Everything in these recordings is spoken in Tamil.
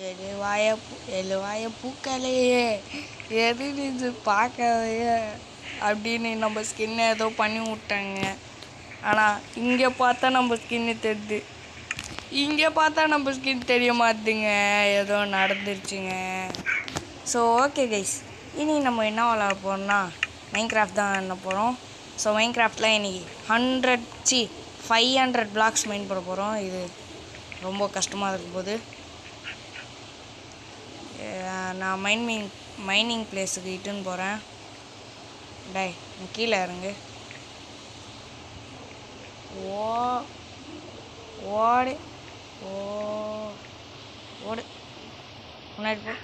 எழுவாய பூக்களையே எது இது பார்க்கலையே அப்படின்னு நம்ம ஸ்கின்னை ஏதோ பண்ணி விட்டாங்க. ஆனால் இங்கே பார்த்தா நம்ம ஸ்கின்னு தெரியுது, இங்கே பார்த்தா நம்ம ஸ்கின் தெரிய மாட்டுதுங்க. ஏதோ நடந்துருச்சுங்க. ஸோ ஓகே கைஸ், இனி நம்ம என்ன விளாட போகிறோம்னா மைன்கிராஃப்ட் தான் என்ன போகிறோம். ஸோ மைன்கிராஃப்டில் இன்றைக்கி 500 பிளாக்ஸ் மைன் பண்ண போகிறோம். இது ரொம்ப கஷ்டமாக இருக்கும் போது நான் மைனிங் பிளேஸுக்கு இட்டுன்னு போகிறேன். டேய் நீ கீழே இறங்கு. ஓடு ஓடு முன்னாடி போ.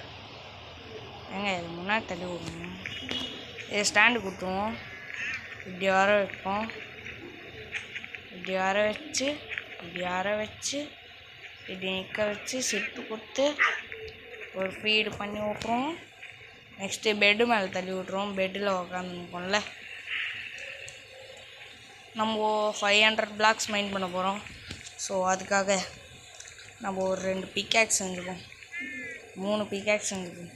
ஏங்க இது முன்னாடி தள்ளி விடணும். இது ஸ்டாண்டு கொடுத்துருவோம். இப்படி வர வைப்போம். இப்படி வர வச்சு இப்படி நிற்க வச்சு சிட்டு கொடுத்து ஒரு ஃபீடு பண்ணி விட்ருவோம். நெக்ஸ்ட்டு பெட்டு மேலே தள்ளி விட்ருவோம். பெட்டில் உட்காந்துருக்கோம்ல. நம்ம 500 பிளாக்ஸ் மைன் பண்ண போகிறோம். ஸோ அதுக்காக நம்ம ஒரு 2 பிக்காக்ஸ் செஞ்சுப்போம், 3 பிக்காக்ஸ் செஞ்சுப்போம்.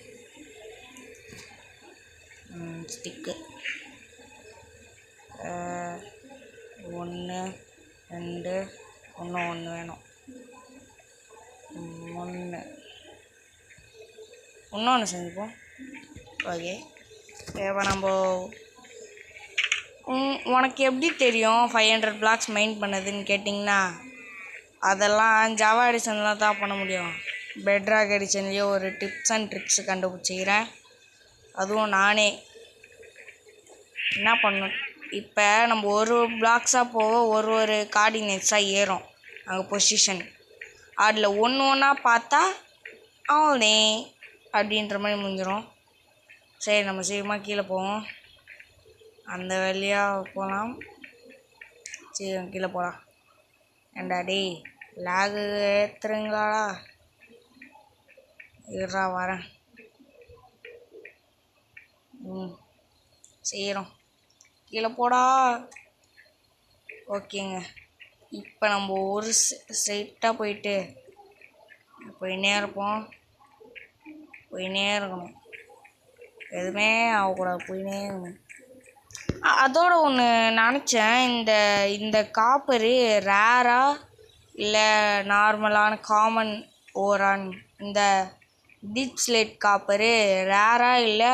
ஸ்டிக்கு 1 2 1 வேணும். இன்னொன்று செஞ்சுப்போம். ஓகே, இப்போ நம்ம உனக்கு எப்படி தெரியும் 500 பிளாக்ஸ் மைன் பண்ணதுன்னு கேட்டிங்கன்னா, அதெல்லாம் ஜாவா எடிஷன்லாம் தான் பண்ண முடியும். பெட்ராக் எடிஷன்லேயே ஒரு டிப்ஸ் அண்ட் ட்ரிக்ஸ் கண்டுபிடிச்சிக்கிறேன். அதுவும் நானே என்ன பண்ணணும். இப்போ நம்ம ஒரு பிளாக்ஸாக போக ஒரு கார்டினேட்ஸாக ஏறும் அங்கே பொசிஷன். அதில் ஒன்றா பார்த்தா அவனே அப்படின்ற மாதிரி முடிஞ்சிடும். சரி, நம்ம சீக்கிரமாக கீழே போவோம். அந்த வழியாக போகலாம். சரி கீழே போகலாம். ஏண்டா டேய் லேகு ஏற்றுறீங்களாடா? இருடா வரேன். செய்கிறோம். கீழே போடா. ஓகேங்க, இப்போ நம்ம ஒரு ஸ்ட்ரைட்டாக போயின்னே இருப்போம். போயின்னே இருக்கணும், எதுவுமே ஆகக்கூடாது, போயின்னே இருக்கணும். அதோட ஒன்று நினச்சேன், இந்த காப்பரு ரேரா இல்லை நார்மலான காமன் ஓரான். இந்த டீப் ஸ்லேட் காப்பரு ரேரா இல்லை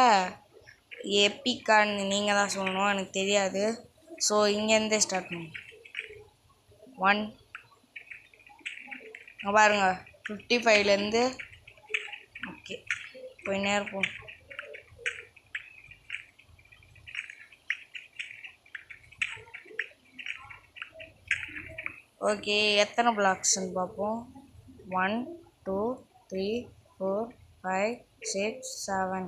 எப்பிக்கான்னு நீங்கள் தான் சொல்லணும், எனக்கு தெரியாது. ஸோ இங்கேருந்தே ஸ்டார்ட் பண்ணும். 1 பாருங்க 55லேருந்து. ஓகே, போயின்னே இருப்போம். ஓகே, எத்தனை பிளாக்ஸ்ன்னு பார்ப்போம். 1 2 3 4 5 6 7.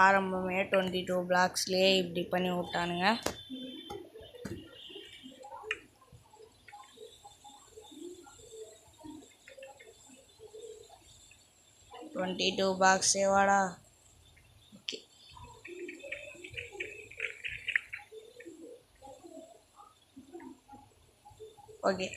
ஆரம்பமே 22 பிளாக்ஸ்லேயே இப்படி பண்ணி விட்டானுங்க. பாக்ஸே வாடா. ஓகே, ஓகே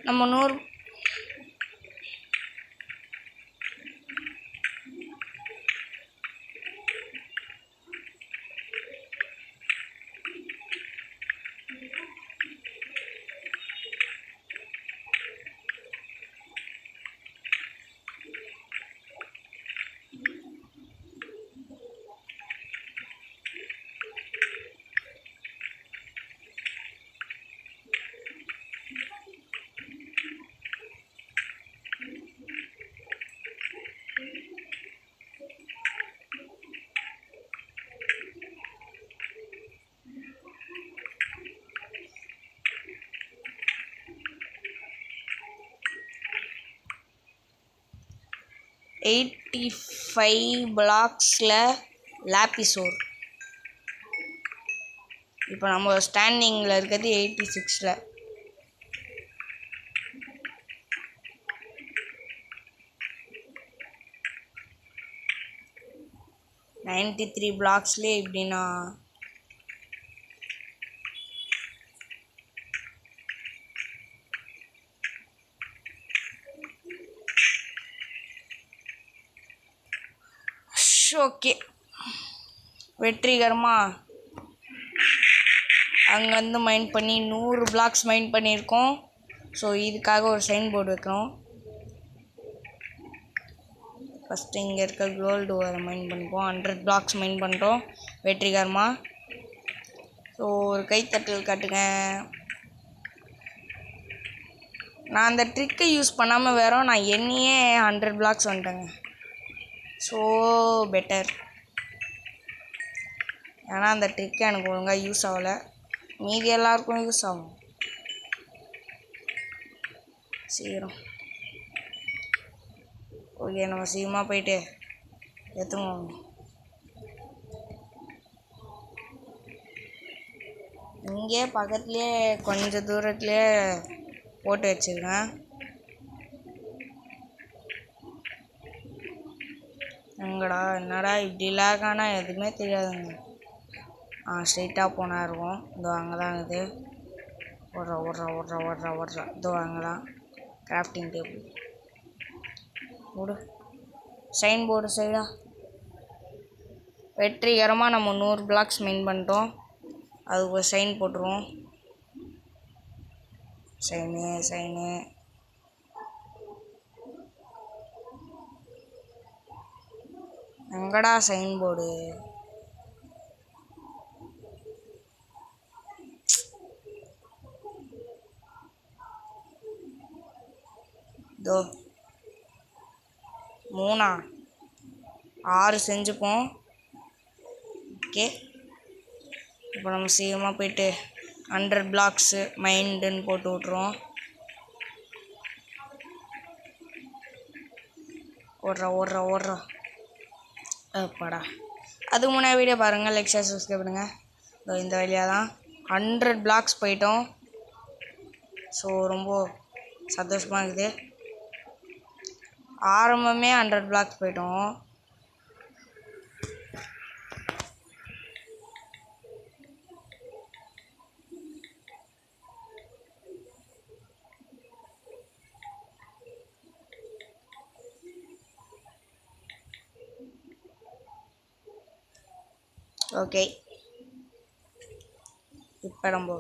நம்ம 100 85 பிளாக்ஸில் லாப்பிசோர். இப்போ நம்ம ஸ்டாண்டிங்கில் இருக்கிறது 86ல். த்ரீ பிளாக்ஸ்லேயே எப்படின்னா ஓகே, வெற்றிகரமாக அங்கேருந்து மைண்ட் பண்ணி 100 பிளாக்ஸ் மைண்ட் பண்ணியிருக்கோம். ஸோ இதுக்காக ஒரு சைன் போர்டு வைக்கணும். ஃபஸ்ட்டு இங்கே இருக்க கோல்டு வர மைண்ட் பண்ணிப்போம். 100 பிளாக்ஸ் மைண்ட் பண்ணுறோம் வெற்றிகரமாக. ஸோ ஒரு கைத்தட்டல் காட்டுங்க. நான் அந்த ட்ரிக்கை யூஸ் பண்ணாமல் நான் எண்ணியே 100 பிளாக்ஸ் வந்துட்டேங்க. So better. ஏன்னா அந்த ட்ரிக்கை எனக்கு ஒழுங்காக யூஸ் ஆகலை, மீதி எல்லாருக்கும் யூஸ் ஆகும். சீக்கிரம் ஓகே, நம்ம சீக்கிரமாக போயிட்டு எடுத்துவோம். இங்கே பக்கத்துலேயே கொஞ்சம் தூரத்துலேயே போட்டு வச்சுருக்கேன். என்னடா இப்படி லேக்கானா எதுவுமே தெரியாதுங்க. ஸ்ட்ரெயிட்டாக போனால் இருக்கும். இதோ அங்கே தான் இது. ஓடுறா. இதோ அங்கே தான் கிராஃப்டிங் டேபிள். சைன் போர்டு சைடா. வெற்றிகரமாக நம்ம 100 பிளாக்ஸ் மைண்ட் பண்ணிட்டோம். அதுக்கு ஒரு சைன் போட்டுருவோம். சைனு எங்கடா சைன் போர்டு? இதோ 3 6 செஞ்சுப்போம். ஓகே, இப்போ நம்ம சீக்கிரமாக போயிட்டு 100 பிளாக்ஸு மைண்டுன்னு போட்டு விட்ருவோம். ஓடுறா. அப்பாடா. அதுக்கு முன்னாடி வீடியோ பாருங்கள், லைக் ஷேர் சப்ஸ்கிரைப் பண்ணுங்கள். இதோ இந்த வழியாக தான் 100 பிளாக்ஸ் போயிட்டோம். ஸோ ரொம்ப சந்தோஷமாக இருக்குது. ஆரம்பமே 100 பிளாக்ஸ் போயிட்டோம். ஓகே, இப்போ நம்ம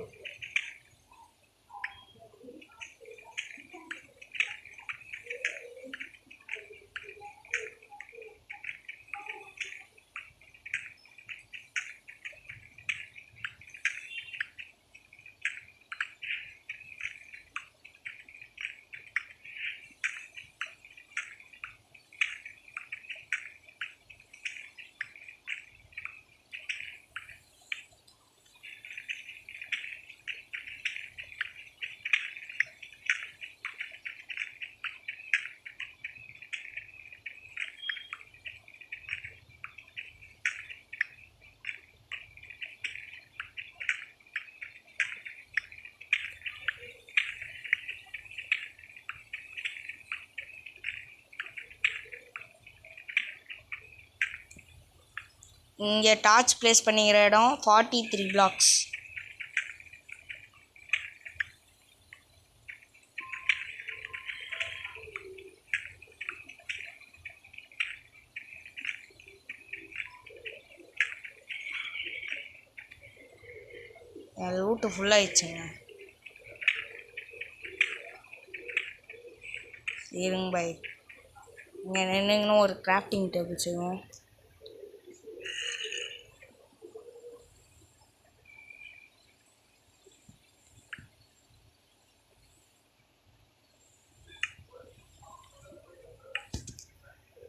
இங்கே டார்ச் ப்ளேஸ் பண்ணிக்கிற இடம் 43 பிளாக்ஸ். என் லூட்டு ஃபுல்லாகிடுச்சுங்க. இருங்க பாய், இங்கே நின்றுங்கன்னு ஒரு கிராஃப்டிங் டேபிள் செய்வோம்.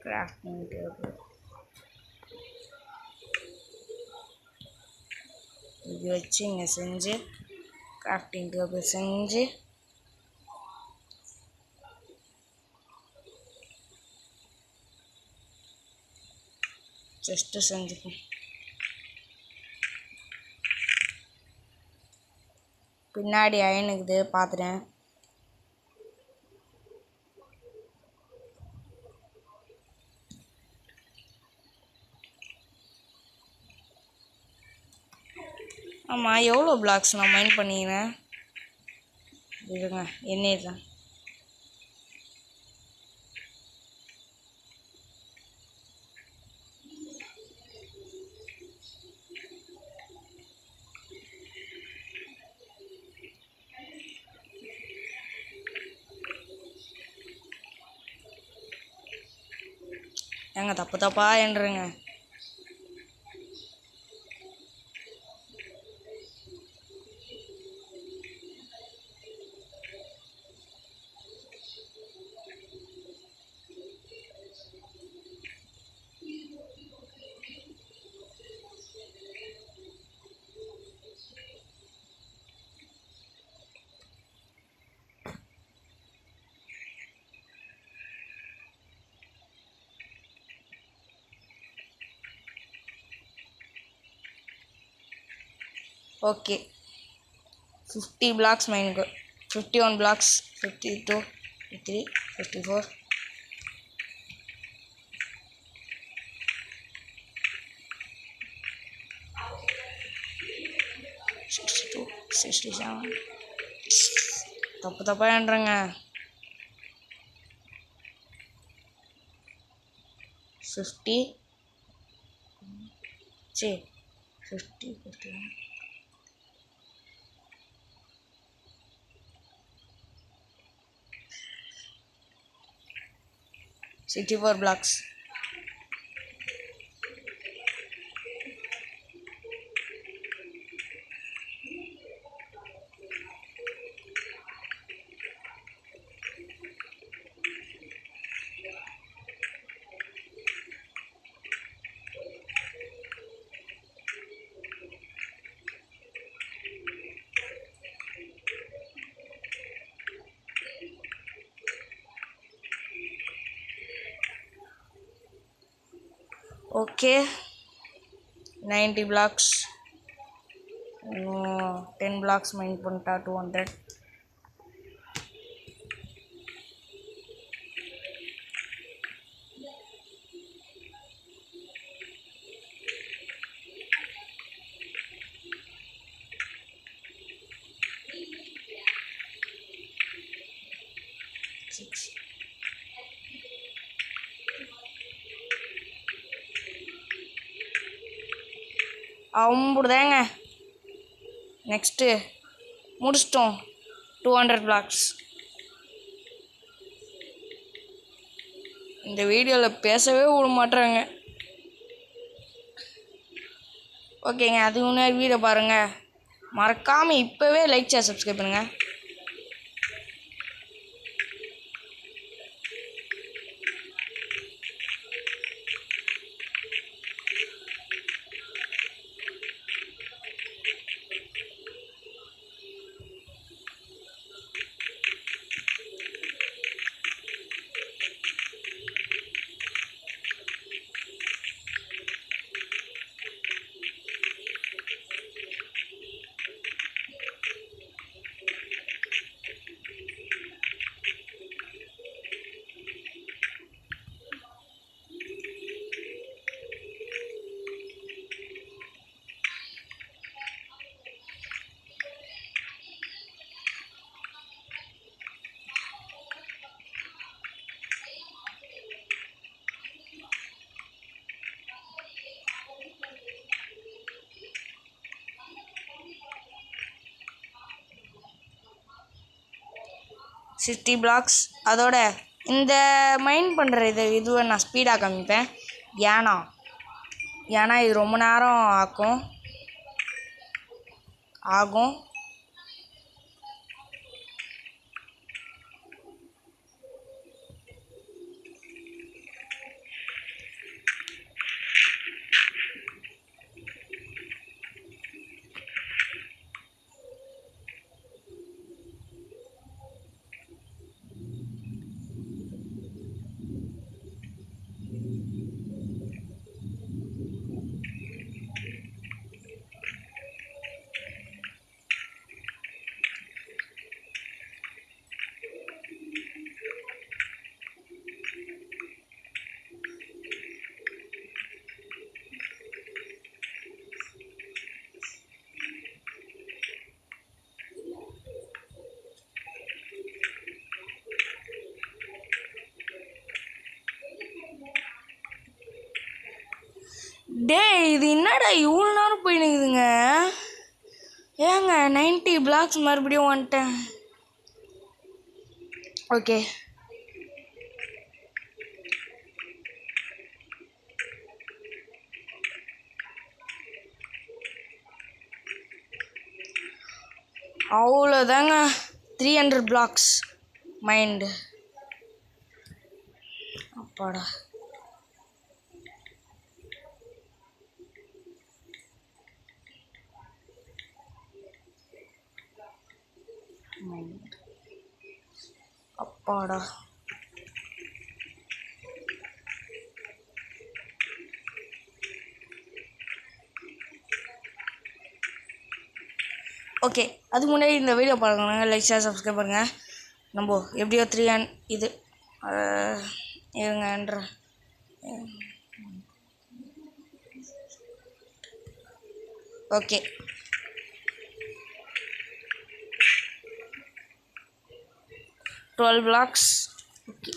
கிராஃப்டிங் டேபிள் இது வச்சு இங்கே செஞ்சு கிராஃப்டிங் டேபிள் செஞ்சு செஸ்ட்டு செஞ்சுப்போம். பின்னாடி அயனுக்குது பார்த்துட்டேன். ஆமாம், எவ்வளோ பிளாக்ஸ் நான் மைண்ட் பண்ணிக்கிறேன். இருங்க எண்ணிடுறேன். ஏங்க தப்பு தப்பா என்றுங்க. ஓகே, 50 blocks மைனுக்கு. 51 blocks, 52, 53, 54. 62, 67. தப்பு தப்பா என்றங்க. 50 சரி 50 51. 64 blocks. Okay, 90 blocks. 10 blocks mind பண்ணிட்டா 200. அம்புடுதாங்க. நெக்ஸ்ட்டு முடிச்சிட்டோம். 200 blocks. இந்த வீடியோவில் பேசவே விட மாட்டுறாங்க. ஓகேங்க, அதுக்கு முன்னாடி வீடியோ பாருங்கள். மறக்காமல் இப்போவே லைக் ஷேர் சப்ஸ்கிரைப் பண்ணுங்கள். Sixty blocks. அதோட இந்த மைண்ட் பண்ணுற இதுவை நான் ஸ்பீடாக காமிப்பேன். ஏன்னா இது ரொம்ப நேரம் ஆகும். இது என்னடா இவ்வளோ நேரம் போயினுக்குதுங்க? ஏங்க 90 பிளாக்ஸ் மறுபடியும் வந்துட்டேன். ஓகே, அவ்வளோதாங்க. 300 பிளாக்ஸ் மைண்டு. அப்பாடா. அப்பாடா. ஓகே, அதுக்கு முன்னாடி இந்த வீடியோ பாருங்க, லைக் ஷேர் சப்ஸ்கிரைப் பண்ணுங்கள். நம்ம எப்படியோ 3 இது இருங்கன்ற okay. Twelve blocks. Okay,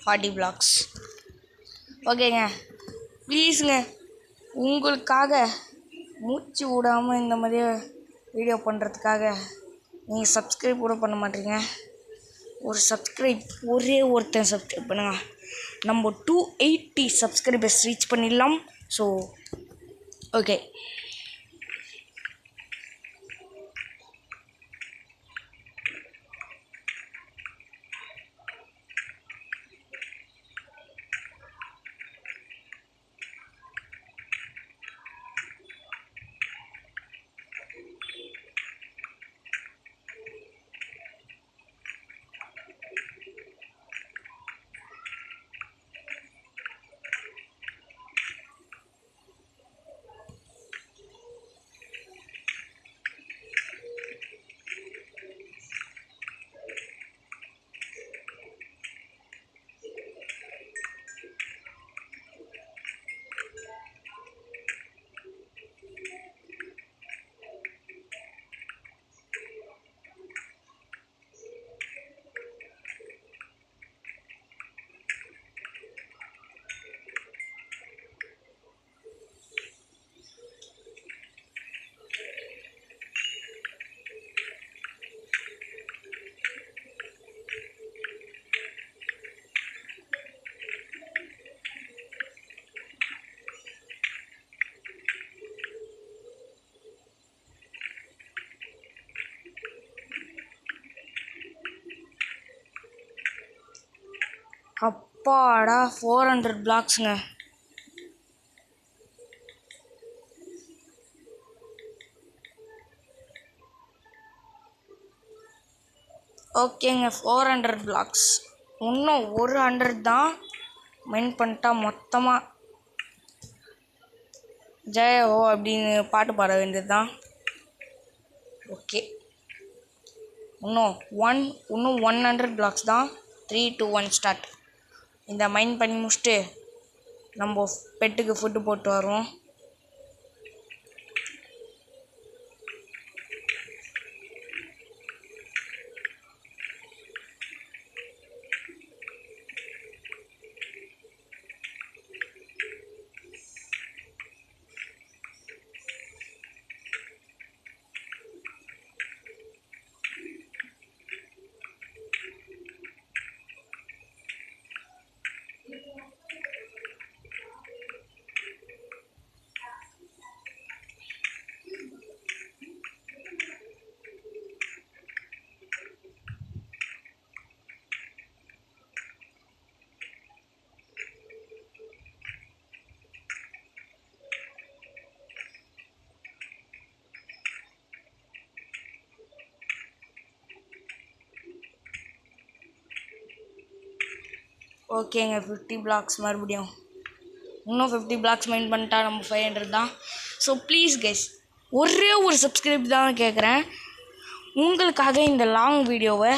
forty blocks. ஓகேங்க, ப்ளீஸுங்க, உங்களுக்காக மூச்சு விடாமல் இந்த மாதிரியே வீடியோ பண்ணுறதுக்காக நீங்கள் சப்ஸ்கிரைப் கூட பண்ண மாட்டீங்க. ஒரு சப்ஸ்கிரைப், ஒரே ஒருத்தன் சப்ஸ்கிரைப் பண்ணுங்க. நம்ம 280 சப்ஸ்கிரைபர்ஸ் ரீச் பண்ணிடலாம். ஸோ ஓகே, அப்பாடா 400 பிளாக்ஸுங்க. ஓகேங்க, 400 பிளாக்ஸ். இன்னும் ஒரு 100 தான் மைன் பண்ணிட்டா மொத்தமாக ஜெய ஓ அப்படின்னு பாட்டு பாட வேண்டியது தான். ஓகே, இன்னும் 100 பிளாக்ஸ் தான். 3, 2, 1 ஸ்டார்ட். இந்த மைன் பண்ணி முடிச்சுட்டு நம்ம பெட்டுக்கு ஃபுட்டு போட்டு வருவோம். ஓகேங்க 50 பிளாக்ஸ் மறுபடியும் இன்னும் 50 பிளாக்ஸ் மைண்ட் பண்ணிட்டா நம்ம 500 தான். ஸோ ப்ளீஸ் கைஸ் ஒரே ஒரு சப்ஸ்கிரைப் தான் கேட்குறேன் உங்களுக்காக. இந்த லாங் வீடியோவை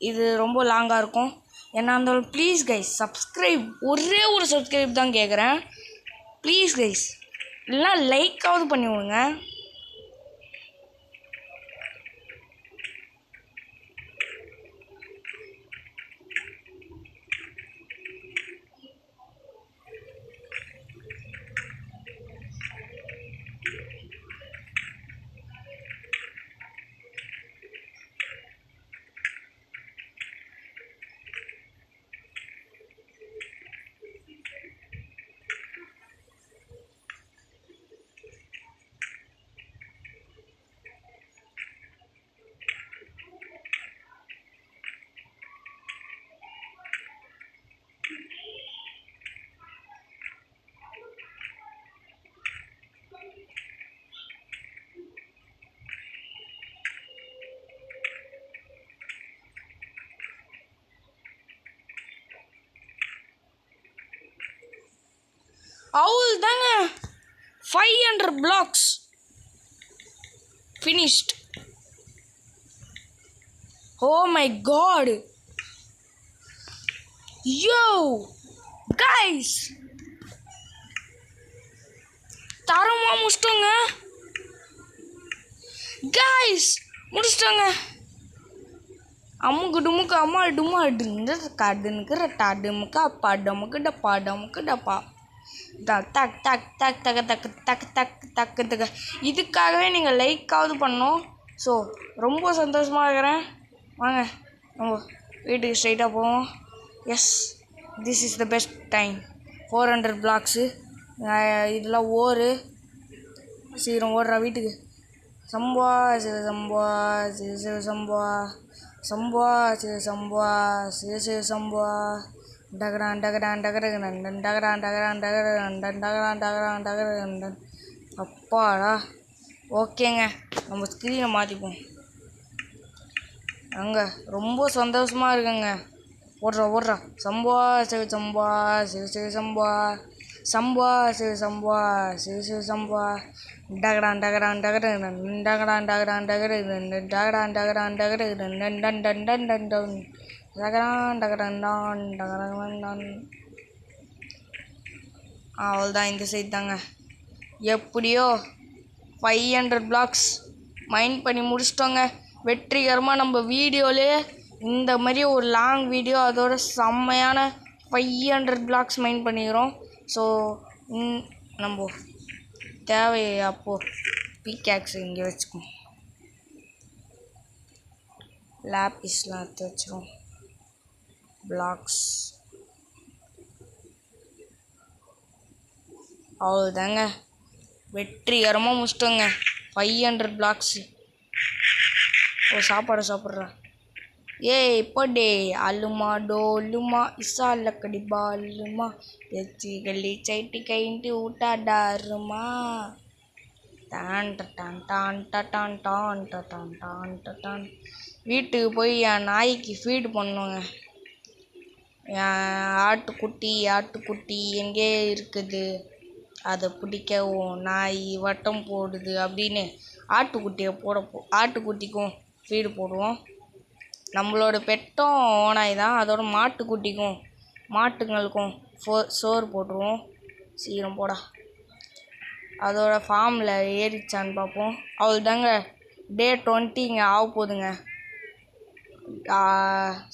இது ரொம்ப லாங்காக இருக்கும் என்ன இருந்தாலும் ப்ளீஸ் கைஸ் சப்ஸ்கிரைப், ஒரே ஒரு சப்ஸ்கிரைப் தான் கேட்குறேன் ப்ளீஸ் கைஸ். இல்லைனா லைக்காவது பண்ணி விடுங்க. அவ்வளோ தாங்க 500 blocks finished. Oh my god, yo guys தரமா முடிச்சிட்டோங்க கைஸ், முடிச்சிட்டோங்க. அம்முக்கு டுமுக்கு அம்மா டுமா டுங்க காடுனுக்கு டாடுமுக்கு அப்பா டமுக்கு டப்பா டமுக்கு டப்பா டக் டக் டக் டக் டக் டக் டக் டக் டக்கு டக்கு. இதுக்காகவே நீங்கள் லைக்காவது பண்ணோம். ஸோ ரொம்ப சந்தோஷமாக இருக்கிறேன். வாங்க நம்ம வீட்டுக்கு ஸ்ட்ரைட்டாக போவோம். Yes, this is the best time. 400 blocks இதெல்லாம் சீக்கிரம் ஓடுறா வீட்டுக்கு. சம்பா சிவ சம்பா சிவ சிவ சம்பா சம்பா சிவ சம்பா சிவ சிவ சம்பா டகரான் டகரான் டகரகண்டன் டகரான் டகரான் டகரகண்டன் டகரான் டகரான் டகரகண்டன். அப்பாடா. ஓகேங்க, நம்ம ஸ்க்ரீனை மாற்றிப்போம். அங்கே ரொம்ப சந்தோஷமாக இருக்குங்க. ஓடுறா சம்பா சிவ சம்பா சிவ சிவ சம்பா சம்பா சிவ சம்பா சிவ சிவ சம்பா டகரான் டகரான் டகரகண்டன் டகரான் டகரான் டகரகண்டன் டகரான் டகரான் டகரகண்டன் டன் டன் டன் டன் டன் டகரான் டகரான் டான் டகரான் டான். அவ்வளோதான், இந்த சைட் தாங்க. எப்படியோ 500 பிளாக்ஸ் மைண்ட் பண்ணி முடிச்சிட்டோங்க வெற்றிகரமாக. நம்ம வீடியோலே இந்த மாதிரி ஒரு லாங் வீடியோ, அதோட செம்மையான 500 பிளாக்ஸ் மைண்ட் பண்ணிக்கிறோம். ஸோ நம்ம தேவை அப்போது பிகேக்ஸ் இங்கே வச்சுக்கோம், லேப்பிஸ்லாம் எடுத்து வச்சிரும். பிளாக்ஸ் அவ்வளோதாங்க, வெற்றிகரமாக முடிச்சிட்டோங்க 500 பிளாக்ஸு. ஓ சாப்பாடு சாப்பிட்றா. ஏய் இப்போடே அலுமா டோலுமா இசால கடிபா அலுமா எச்சி கல்லி சைட்டி கைண்டி ஊட்டாடாருமா டான் டான் டான் டான் டான் டான் டான் டான். வீட்டுக்கு போய் என் நாய்க்கு ஃபீடு பண்ணுங்க. என் ஆட்டுக்குட்டி எங்கே இருக்குது, அதை பிடிக்கவும் நாய் வட்டம் போடுது அப்படின்னு ஆட்டுக்குட்டிக்கும் ஃபீடு போடுவோம். நம்மளோட பெட்டும் ஓனாய் தான், அதோட மாட்டுங்களுக்கும் சோறு போட்டுருவோம். சீக்கிரம் போடா. அதோட ஃபார்மில் ஏறிச்சான்னு பார்ப்போம். அவ்வளோதாங்க, டே 20 இங்கே ஆக போகுதுங்க.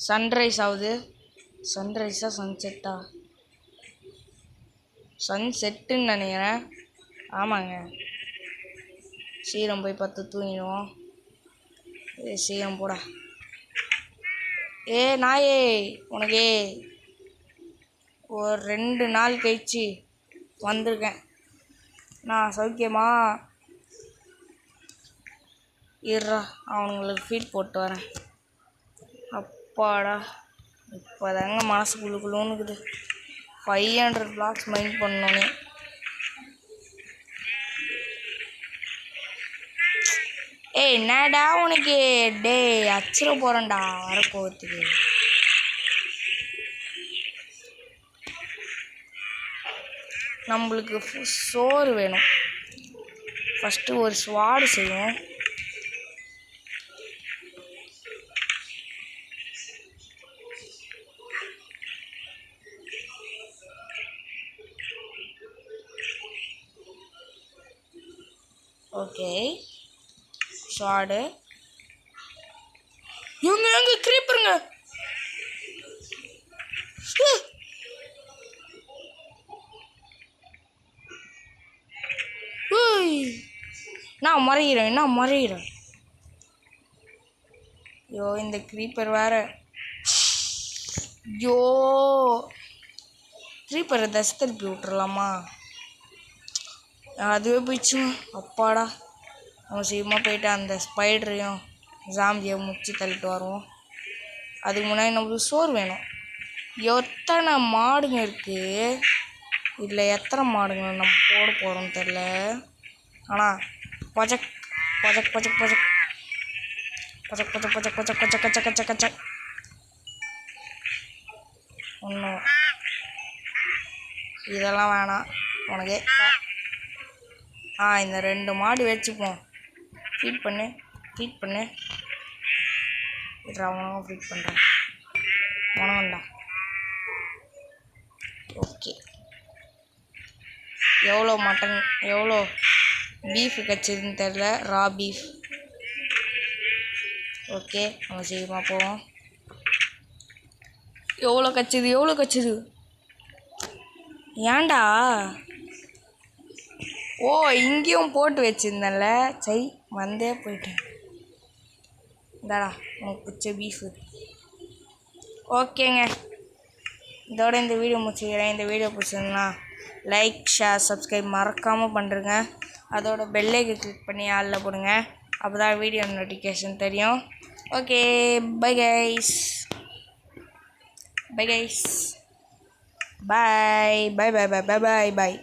சன்ரைஸ் ஆகுது. சன்ரைஸா சன்செட்டா? சன்செட்டுன்னு நினைக்கிறேன். ஆமாங்க, சீக்கிரம் போய் பார்த்து தூங்கிடுவோம். சீக்கிரம் போடா. நாயே, உனக்கு ஒரு 2 நாள் கழிச்சு வந்திருக்கேன். நான் சௌக்கியமா இருறா, அவனுங்களுக்கு ஃபீட் போட்டு வரேன். அப்பாடா, இப்போதாங்க மனசு குழுக்குழுன்னுக்குது 500 பிளாக்ஸ் மைண்ட் பண்ணோன்னே. என்னடா உனக்கு அச்சிர போகிறேன்டா வரப்போகிறதுக்கு. நம்மளுக்கு சோறு வேணும். ஃபஸ்ட்டு ஒரு ஸ்வாடு செய்வோம். Okay, sword. எங்க கிரீப்பருங்க. நான் மறைகிறேன். ஐயோ, இந்த கிரீப்பர் வேற. ஐயோ, கிரீப்பரை தசை திருப்பி விட்டுறலாமா? அதுவே போயிடுச்சு. அப்பாடா, நம்ம சீக்கிரமாக போயிட்டு அந்த ஸ்பைடரையும் ஜாம்பியை முடிச்சு தள்ளிட்டு வருவோம். அதுக்கு முன்னாடி நம்மளுக்கு சோறு வேணும். எத்தனை மாடுங்க இருக்குது இதில்? எத்தனை மாடுங்க நம்ம போட போகிறோம்னு தெரில. ஆனால் பஜக் பஜக் பஜக் பஜக் பச்சக் பச்சக் பச்சக் பச்சக் பச்சக் கச்சக் கச்சக் கச்சக். ஒன்றும் இதெல்லாம் வேணாம் உனக்கு. இந்த 2 மாடு வச்சுப்போம். ஃபீட் பண்ணு. அவனும் ஃபீட் பண்ணுறான். உனவண்டா. ஓகே, எவ்வளோ பீஃபு கிடச்சிதுன்னு தெரில. ரா பீஃப். ஓகே, நம்ம சீக்கிரமாக போவோம். எவ்வளோ கச்சிது? ஏன்டா? ஓ, இங்கேயும் போட்டு வச்சுருந்தேன்ல. சை, வந்தே போயிட்டேன். இந்தாடா உனக்கு பிடிச்ச பீஃபு. ஓகேங்க, இதோட இந்த வீடியோ முடிச்சுக்கிறேன். இந்த வீடியோ பிடிச்சிருந்தா லைக், ஷேர், சப்ஸ்கிரைப் மறக்காமல் பண்ணுறேங்க. அதோட பெல்லைக்கு கிளிக் பண்ணி ஆளில் போடுங்க. அப்போ தான் வீடியோ நோட்டிஃபிகேஷன் தெரியும். Okay, bye guys. Bye.